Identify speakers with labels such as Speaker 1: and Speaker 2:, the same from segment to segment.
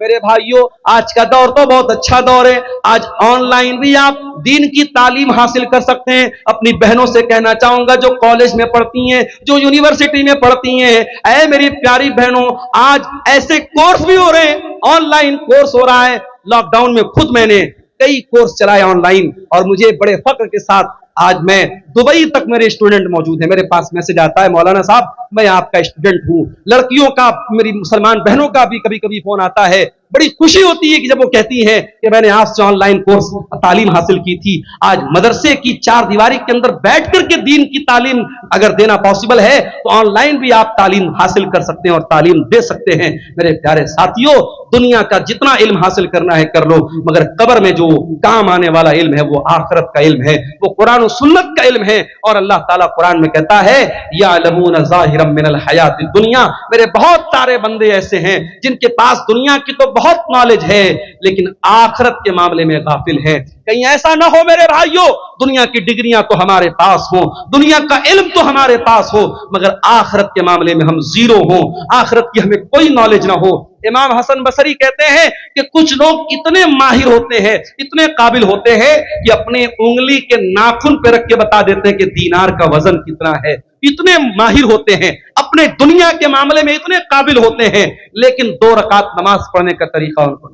Speaker 1: میرے بھائیوں آج کا دور تو بہت اچھا دور ہے. آج آن لائن بھی آپ دین کی تعلیم حاصل کر سکتے ہیں. اپنی بہنوں سے کہنا چاہوں گا جو کالج میں پڑھتی ہیں, جو یونیورسٹی میں پڑھتی ہیں, اے میری پیاری بہنوں, آج ایسے کورس بھی ہو رہے ہیں, آن لائن کورس ہو رہا ہے. لاک ڈاؤن میں خود میں نے کئی کورس چلائے آن لائن, اور مجھے بڑے فخر کے ساتھ آج میں دبئی تک میرے اسٹوڈنٹ موجود ہیں. میرے پاس میسج آتا ہے, مولانا صاحب میں آپ کا اسٹوڈنٹ ہوں. لڑکیوں کا, میری مسلمان بہنوں کا بھی کبھی کبھی فون آتا ہے. بڑی خوشی ہوتی ہے کہ جب وہ کہتی ہیں کہ میں نے آپ سے آن لائن کورس تعلیم حاصل کی تھی. آج مدرسے کی چار دیواری کے اندر بیٹھ کر کے دین کی تعلیم اگر دینا پاسبل ہے تو آن لائن بھی آپ تعلیم حاصل کر سکتے ہیں اور تعلیم دے سکتے ہیں. میرے پیارے ساتھیوں, دنیا کا جتنا علم حاصل کرنا ہے کر لو, مگر قبر میں جو کام آنے والا علم ہے وہ آخرت کا علم ہے, وہ قرآن و سنت کا علم ہے. اور اللہ تعالیٰ قرآن میں کہتا ہے یعلمون ظاہرا من الحیات الدنیا. میرے بہت سارے بندے ایسے ہیں جن کے پاس دنیا کی تو بہت نالج ہے لیکن آخرت کے معاملے میں غافل ہے. کہیں ایسا نہ ہو میرے بھائیوں, دنیا کی ڈگریاں تو ہمارے پاس ہوں, دنیا کا علم تو ہمارے پاس ہو, مگر آخرت کے معاملے میں ہم زیرو ہوں, آخرت کی ہمیں کوئی نالج نہ ہو. امام حسن بصری کہتے ہیں کہ کچھ لوگ اتنے ماہر ہوتے ہیں, اتنے قابل ہوتے ہیں کہ اپنے انگلی کے ناخن پہ رکھ کے بتا دیتے ہیں کہ دینار کا وزن کتنا ہے. اتنے ماہر ہوتے ہیں, اپنے دنیا کے معاملے میں اتنے قابل ہوتے ہیں, لیکن 2 رکعت نماز پڑھنے کا طریقہ ان کو.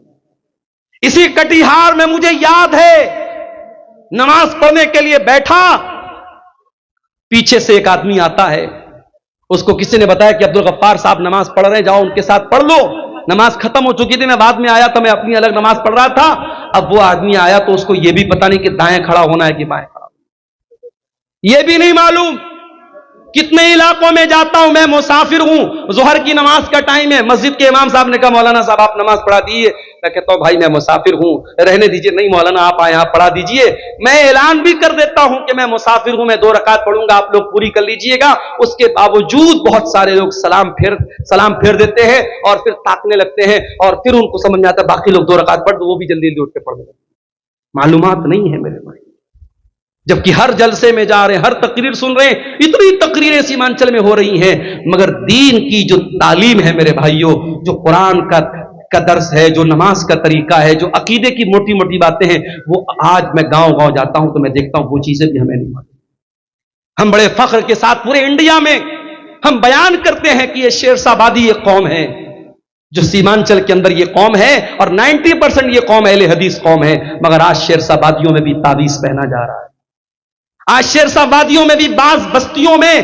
Speaker 1: اسی کٹیہار میں مجھے یاد ہے, نماز پڑھنے کے لیے بیٹھا, پیچھے سے ایک آدمی آتا ہے, اس کو کسی نے بتایا کہ عبدالغفار صاحب نماز پڑھ رہے ہیں, جاؤ ان کے ساتھ پڑھ لو. نماز ختم ہو چکی تھی, میں بعد میں آیا تو میں اپنی الگ نماز پڑھ رہا تھا. اب وہ آدمی آیا تو اس کو یہ بھی پتا نہیں کہ دائیں کھڑا ہونا ہے کہ بائیں کھڑا ہونا, یہ بھی نہیں معلوم. کتنے علاقوں میں جاتا ہوں, میں مسافر ہوں, ظہر کی نماز کا ٹائم ہے, مسجد کے امام صاحب نے کہا مولانا صاحب آپ نماز پڑھا دیجیے. میں کہتا ہوں بھائی میں مسافر ہوں, رہنے دیجیے. نہیں مولانا آپ آئے, آپ پڑھا دیجیے. میں اعلان بھی کر دیتا ہوں کہ میں مسافر ہوں, میں 2 رکعت پڑھوں گا, آپ لوگ پوری کر لیجیے گا. اس کے باوجود بہت سارے لوگ سلام پھیر دیتے ہیں اور پھر تاکنے لگتے ہیں, اور پھر ان کو سمجھ میں آتا ہے باقی لوگ 2 رکعت پڑھ دو, وہ بھی جلدی جلدی اٹھ کے پڑھ دیتے. معلومات نہیں ہے میرے بھائی, جبکہ ہر جلسے میں جا رہے ہیں, ہر تقریر سن رہے ہیں, اتنی تقریریں سیمانچل میں ہو رہی ہیں, مگر دین کی جو تعلیم ہے میرے بھائیوں, جو قرآن کا درس ہے, جو نماز کا طریقہ ہے, جو عقیدے کی موٹی موٹی باتیں ہیں, وہ آج میں گاؤں جاتا ہوں تو میں دیکھتا ہوں وہ چیزیں بھی ہمیں نہیں معلوم. ہم بڑے فخر کے ساتھ پورے انڈیا میں ہم بیان کرتے ہیں کہ یہ شیرشاہ آبادی یہ قوم ہے, جو سیمانچل کے اندر یہ قوم ہے, اور 90% یہ قوم اہل حدیث قوم ہے, مگر آج شیرشاہ آبادیوں میں بھی تعویذ پہنا جا رہا ہے. آج شیرشاہ وادیوں میں بھی بعض بستیوں میں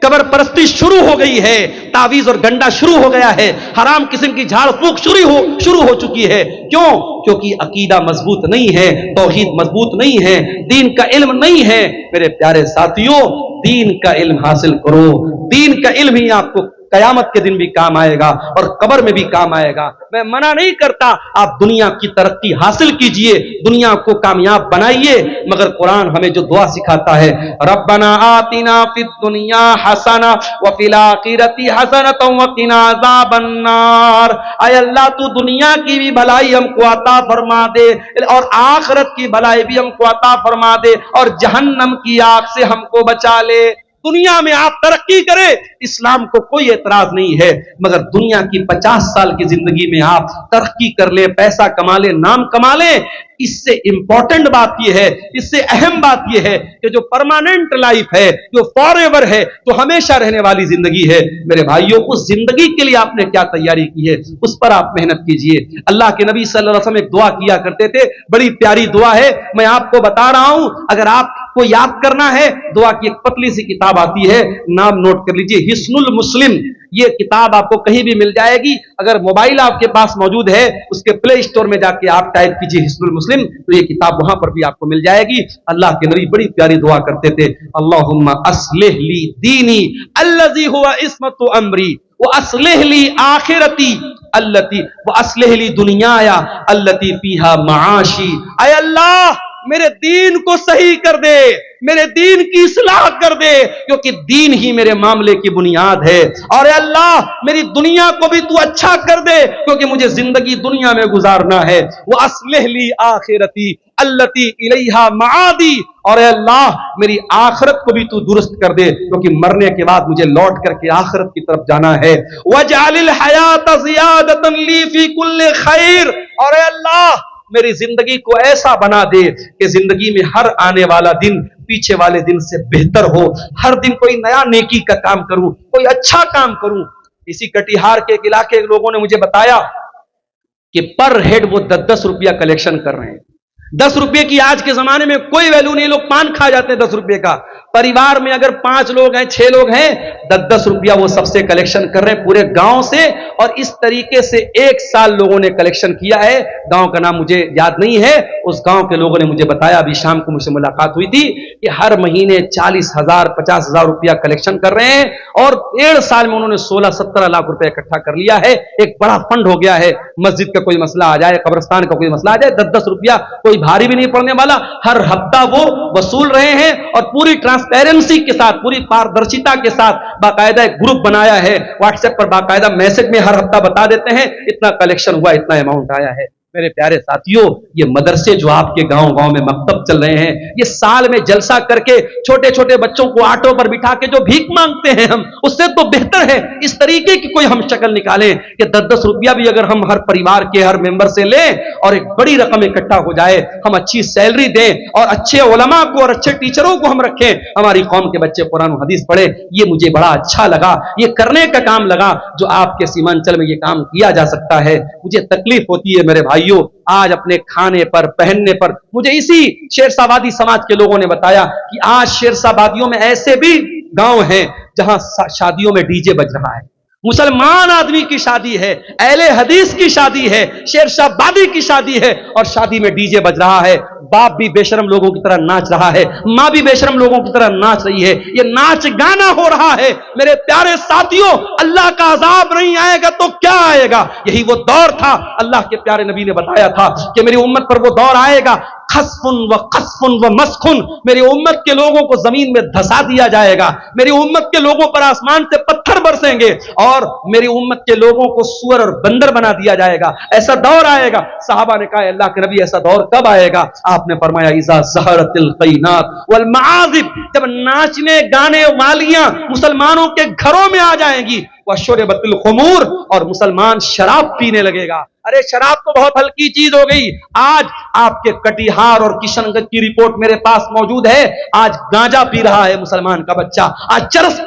Speaker 1: قبر پرستی شروع ہو گئی ہے, تعویذ اور گنڈا شروع ہو گیا ہے, حرام قسم کی جھاڑ پھونک شروع ہو چکی ہے. کیوں؟ کیونکہ عقیدہ مضبوط نہیں ہے, توحید مضبوط نہیں ہے, دین کا علم نہیں ہے. میرے پیارے ساتھیوں, دین کا علم حاصل کرو, دین کا علم ہی آپ کو قیامت کے دن بھی کام آئے گا اور قبر میں بھی کام آئے گا. میں منع نہیں کرتا, آپ دنیا کی ترقی حاصل کیجئے, دنیا کو کامیاب بنائیے, مگر قرآن ہمیں جو دعا سکھاتا ہے, ربنا آتنا فی الدنیا حسنہ وفی الآخرۃ حسنۃ وقنا عذاب النار. اے اللہ تو دنیا کی بھی بھلائی ہم کو عطا فرما دے اور آخرت کی بھلائی بھی ہم کو عطا فرما دے, اور جہنم کی آگ سے ہم کو بچا لے. دنیا میں آپ ترقی کریں, اسلام کو کوئی اعتراض نہیں ہے, مگر دنیا کی 50 سال کی زندگی میں آپ ترقی کر لیں, پیسہ کما لیں, نام کما لیں, اس سے امپورٹنٹ بات یہ ہے, اس سے اہم بات یہ ہے کہ جو پرماننٹ لائف ہے, جو فار ایور ہے, جو ہمیشہ رہنے والی زندگی ہے, میرے بھائیوں اس زندگی کے لیے آپ نے کیا تیاری کی ہے, اس پر آپ محنت کیجئے. اللہ کے نبی صلی اللہ علیہ وسلم ایک دعا کیا کرتے تھے, بڑی پیاری دعا ہے, میں آپ کو بتا رہا ہوں. اگر آپ کو یاد کرنا ہے, دعا کی ایک پتلی سی کتاب آتی ہے, نام نوٹ کر لیجئے, حصن المسلم. یہ کتاب آپ کو کہیں بھی مل جائے گی, اگر موبائل آپ کے پاس موجود ہے, اس کے پلے اسٹور میں جا کے آپ ٹائپ کیجئے حصن المسلم, تو یہ کتاب وہاں پر بھی آپ کو مل جائے گی. اللہ کے نبی بڑی پیاری دعا کرتے تھے, اللہم اصلح لی دینی الذی هو عصمت امری واصلح لی آخرتی التی واصلح لی دنیایا التی فیہا معاشی. اے اللہ میرے دین کو صحیح کر دے، میرے دین کی اصلاح کر دے، کیونکہ دین ہی میرے معاملے کی بنیاد ہے۔ اور اے اللہ میری دنیا کو بھی تو اچھا کر دے، کیونکہ مجھے زندگی دنیا میں گزارنا ہے۔ وَأَصْلِحْ لِي آخِرَتِي الَّتِي إِلَيْهَا مَعَادِي، اور اے اللہ میری آخرت کو بھی تو درست کر دے، کیونکہ مرنے کے بعد مجھے لوٹ کر کے آخرت کی طرف جانا ہے۔ وَاجْعَلِ الْحَيَاةَ زِيَادَةً لِي فِي كُلِّ خَيْرٍ، اور اے اللہ میری زندگی کو ایسا بنا دے کہ زندگی میں ہر آنے والا دن پیچھے والے دن سے بہتر ہو، ہر دن کوئی نیا نیکی کا کام کروں، کوئی اچھا کام کروں۔ اسی کٹیہار کے ایک علاقے کے لوگوں نے مجھے بتایا کہ پر ہیڈ وہ 10 روپیہ کلیکشن کر رہے ہیں۔ 10 روپے کی آج کے زمانے میں کوئی ویلو نہیں، لوگ پان کھا جاتے ہیں 10 روپے کا۔ پریوار میں اگر 5 لوگ ہیں، 6 لوگ ہیں، 10 روپیہ وہ سب سے کلیکشن کر رہے ہیں پورے گاؤں سے، اور اس طریقے سے 1 سال لوگوں نے کلیکشن کیا ہے۔ گاؤں کا نام مجھے یاد نہیں ہے، اس گاؤں کے لوگوں نے مجھے بتایا، ابھی شام کو مجھ سے ملاقات ہوئی تھی، کہ ہر مہینے 40,000 50,000 روپیہ کلیکشن کر رہے ہیں، اور 1.5 سال میں انہوں نے 16-17 لاکھ روپے اکٹھا کر لیا ہے۔ ایک بڑا فنڈ ہو گیا ہے، مسجد کا کوئی مسئلہ آ جائے، قبرستان کا کوئی مسئلہ آ جائے، 10 روپیہ کوئی بھاری بھی نہیں پڑنے والا، ہر ہفتہ وہ وصول رہے ہیں، اور پوری ٹرانسپیرنسی کے ساتھ، پوری پاردرشتا کے ساتھ باقاعدہ ایک گروپ بنایا ہے، واٹس ایپ پر باقاعدہ میسج میں ہر ہفتہ بتا دیتے ہیں اتنا کلیکشن ہوا، اتنا اماؤنٹ آیا ہے۔ میرے پیارے ساتھیوں، یہ مدرسے جو آپ کے گاؤں گاؤں میں مکتب چل رہے ہیں، یہ سال میں جلسہ کر کے چھوٹے چھوٹے بچوں کو آٹو پر بٹھا کے جو بھیک مانگتے ہیں ہم، اس سے تو بہتر ہے اس طریقے کی کوئی ہم شکل نکالیں کہ 10 روپیہ بھی اگر ہم ہر پریوار کے ہر ممبر سے لیں اور ایک بڑی رقم اکٹھا ہو جائے، ہم اچھی سیلری دیں اور اچھے علماء کو اور اچھے ٹیچروں کو ہم رکھیں، ہماری قوم کے بچے قرآن و حدیث پڑھیں، یہ مجھے بڑا اچھا لگا، یہ کرنے کا کام لگا جو آپ کے سیمانچل میں یہ کام کیا جا سکتا ہے۔ مجھے تکلیف ہوتی ہے میرے بھائیوں، آج اپنے کھانے پر پہننے پر، مجھے اسی شیرشاہ آبادی سماج کے لوگوں نے بتایا کہ آج شیرشاہ آبادیوں میں ایسے بھی گاؤں ہیں جہاں شادیوں میں ڈی جے بج رہا ہے، مسلمان آدمی کی شادی ہے، اہل حدیث کی شادی ہے، شیرشاہ آبادی کی شادی ہے، اور شادی میں ڈی جے بج رہا ہے، باپ بھی بے شرم لوگوں کی طرح ناچ رہا ہے، ماں بھی بے شرم لوگوں کی طرح ناچ رہی ہے، یہ ناچ گانا ہو رہا ہے۔ میرے پیارے ساتھیوں، اللہ کا عذاب نہیں آئے گا تو کیا آئے گا؟ یہی وہ دور تھا، اللہ کے پیارے نبی نے بتایا تھا کہ میری امت پر وہ دور آئے گا، خسفن و قصفن و مسخن، میری امت کے لوگوں کو زمین میں دھسا دیا جائے گا، میری امت کے لوگوں پر آسمان سے پتھر برسیں گے، اور میری امت کے لوگوں کو سور اور بندر بنا دیا جائے گا۔ ایسا دور آئے گا۔ صحابہ نے کہا اللہ کے نبی ایسا دور کب آئے گا؟ آپ نے فرمایا اذا ظہرت القینات والمعازف، جب ناچنے گانے والیاں مسلمانوں کے گھروں میں آ جائیں گی، وشربت الخمور، اور مسلمان شراب پینے لگے گا۔ ارے شراب تو بہت ہلکی چیز ہو گئی، آج آپ کے کٹیہار اور کشن گنج کی رپورٹ میرے پاس موجود ہے، آج گانجا پی رہا ہے مسلمان کا بچہ، آج چرس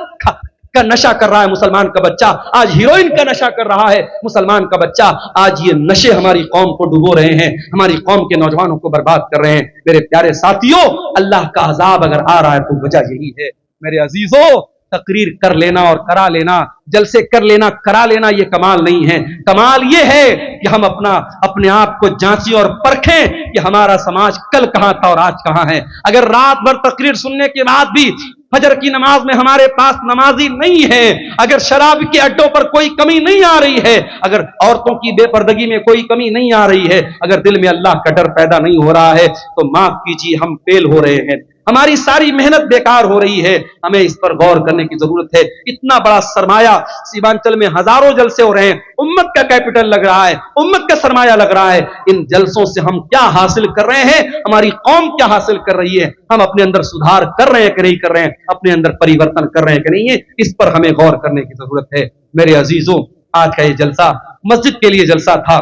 Speaker 1: کا نشہ کر رہا ہے مسلمان کا بچہ، آج ہیروئن کا نشہ کر رہا ہے مسلمان کا بچہ، آج یہ نشے ہماری قوم کو ڈبو رہے ہیں، ہماری قوم کے نوجوانوں کو برباد کر رہے ہیں۔ میرے پیارے ساتھیوں، اللہ کا عذاب اگر آ رہا ہے تو وجہ یہی ہے۔ میرے عزیزوں، تقریر کر لینا اور کرا لینا، جلسے کر لینا کرا لینا، یہ کمال نہیں ہے۔ کمال یہ ہے کہ ہم اپنے آپ کو جانچیں اور پرکھیں کہ ہمارا سماج کل کہاں تھا اور آج کہاں ہے۔ اگر رات بھر تقریر سننے کے بعد بھی فجر کی نماز میں ہمارے پاس نمازی نہیں ہے، اگر شراب کے اڈوں پر کوئی کمی نہیں آ رہی ہے، اگر عورتوں کی بے پردگی میں کوئی کمی نہیں آ رہی ہے، اگر دل میں اللہ کا ڈر پیدا نہیں ہو رہا ہے، تو معاف کیجیے ہم فیل ہو رہے ہیں، ہماری ساری محنت بیکار ہو رہی ہے۔ ہمیں اس پر غور کرنے کی ضرورت ہے۔ اتنا بڑا سرمایہ سیمانچل میں ہزاروں جلسے ہو رہے ہیں، امت کا کیپٹل لگ رہا ہے، امت کا سرمایہ لگ رہا ہے، ان جلسوں سے ہم کیا حاصل کر رہے ہیں؟ ہماری قوم کیا حاصل کر رہی ہے؟ ہم اپنے اندر سدھار کر رہے ہیں کہ نہیں کر رہے ہیں؟ اپنے اندر پریورتن کر رہے ہیں کہ نہیں ہے؟ اس پر ہمیں غور کرنے کی ضرورت ہے۔ میرے عزیزوں، آج کا یہ جلسہ مسجد کے لیے جلسہ تھا۔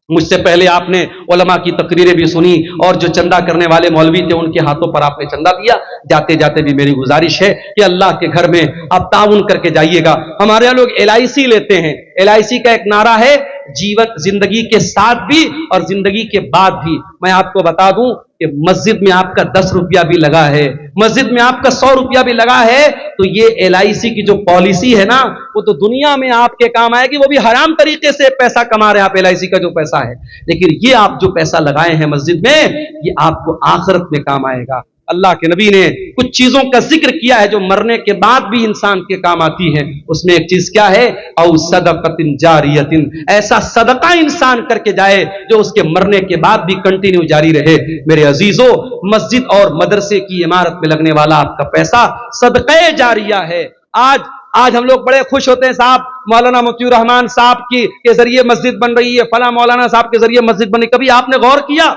Speaker 1: مجھ سے پہلے آپ نے علماء کی تقریریں بھی سنی، اور جو چندہ کرنے والے مولوی تھے ان کے ہاتھوں پر آپ نے چندہ دیا۔ جاتے جاتے بھی میری گزارش ہے کہ اللہ کے گھر میں آپ تعاون کر کے جائیے گا۔ ہمارے یہاں لوگ LIC لیتے ہیں، LIC کا ایک نعرہ ہے جیوت، زندگی کے ساتھ بھی اور زندگی کے بعد بھی۔ میں آپ کو بتا دوں کہ مسجد میں آپ کا 10 روپیہ بھی لگا ہے، مسجد میں آپ کا 100 روپیہ بھی لگا ہے، تو یہ LIC کی جو پالیسی ہے نا، وہ تو دنیا میں آپ کے کام آئے گی، وہ بھی حرام طریقے سے پیسہ کما رہے ہیں آپ، LIC کا جو پیسہ ہے، لیکن یہ آپ جو پیسہ لگائے ہیں مسجد میں، یہ آپ کو آخرت میں کام آئے گا۔ اللہ کے نبی نے کچھ چیزوں کا ذکر کیا ہے جو مرنے کے بعد بھی انسان کے کام آتی ہیں. اس میں ایک چیز کیا ہے؟ او صدقۃ جاریۃ، ایسا صدقہ انسان کر کے جائے جو اس کے مرنے کے بعد بھی کنٹینیو جاری رہے. میرے عزیزو، مسجد اور مدرسے کی عمارت میں لگنے والا آپ کا پیسہ صدقہ جاریہ ہے. آج ہم لوگ بڑے خوش ہوتے ہیں، صاحب مولانا مطیع الرحمان صاحب کے ذریعے مسجد بن رہی ہے، فلاں مولانا صاحب کے ذریعے مسجد بن رہی. کبھی آپ نے غور کیا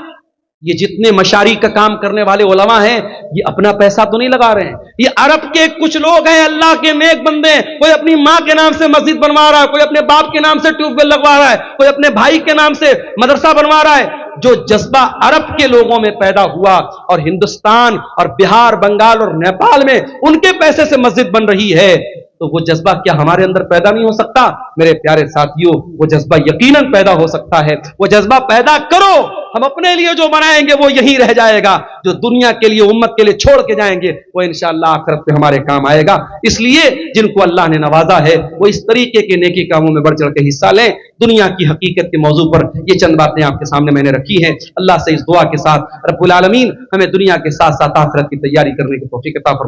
Speaker 1: یہ جتنے مشاری کا کام کرنے والے علماء ہیں یہ اپنا پیسہ تو نہیں لگا رہے ہیں؟ یہ عرب کے کچھ لوگ ہیں، اللہ کے نیک بندے، کوئی اپنی ماں کے نام سے مسجد بنوا رہا ہے، کوئی اپنے باپ کے نام سے ٹیوب ویل لگوا رہا ہے، کوئی اپنے بھائی کے نام سے مدرسہ بنوا رہا ہے. جو جذبہ عرب کے لوگوں میں پیدا ہوا اور ہندوستان اور بہار، بنگال اور نیپال میں ان کے پیسے سے مسجد بن رہی ہے، تو وہ جذبہ کیا ہمارے اندر پیدا نہیں ہو سکتا؟ میرے پیارے ساتھیوں، وہ جذبہ یقیناً پیدا ہو سکتا ہے. وہ جذبہ پیدا کرو. ہم اپنے لیے جو بنائیں گے وہ یہی رہ جائے گا، جو دنیا کے لیے، امت کے لیے چھوڑ کے جائیں گے وہ انشاءاللہ آخرت میں ہمارے کام آئے گا. اس لیے جن کو اللہ نے نوازا ہے وہ اس طریقے کے نیکی کاموں میں بڑھ چڑھ کے حصہ لیں. دنیا کی حقیقت کے موضوع پر یہ چند باتیں آپ کے سامنے میں نے رکھی ہیں. اللہ سے اس دعا کے ساتھ رب العالمین ہمیں دنیا کے ساتھ ساتھ آخرت کی تیاری کرنے کی توفیق عطا فرمائے.